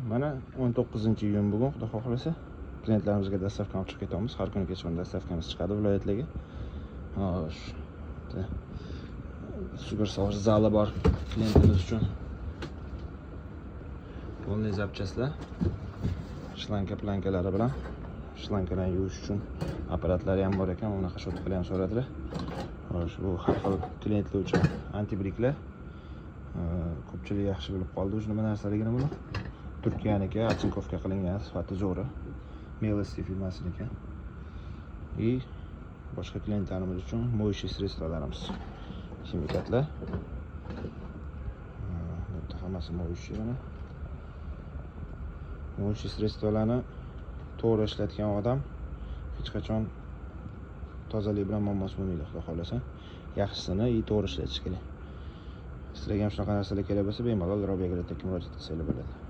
Mana 19-iyun bugun, xudo xohlasa, klientlarimizga dastavkani olib chiqib ketamiz. Har kuni kechqurun dastavkamiz chiqadi viloyatlarga. Xo'sh. Super sovush zali bor klientimiz uchun. Polniy zapchastlar. Shlanka plankalari bilan shlankalarni yuvish uchun apparatlari ham bor ekan. Unaqa shotkali ham so'radilar. Xo'sh, bu har xil klientlar uchun antibriklar. Ko'pchilik yaxshi bilib qoldi o'zi nima narsaligini buni. Turkiyaniki, achinkovka qilingan, sifati zo'ri. Melasti firmasiniki. И boshqa klientlarimiz uchun mo'yshiy sredstvolarimiz. Chimikatlar. Bu hammasi mo'yshiy mana. Mo'yshiy sredstvolarni to'g'ri ishlatgan odam hech qachon tozalik bilan muammosi bo'lmaydi, xudo xolasa. Yaxshisini to'g'ri ishlatish kerak. Sizlarga ham shunaqa narsalar kerak bo'lsa, bemalol Robiya Gradtekka murojaat qilsanglar bo'ladi.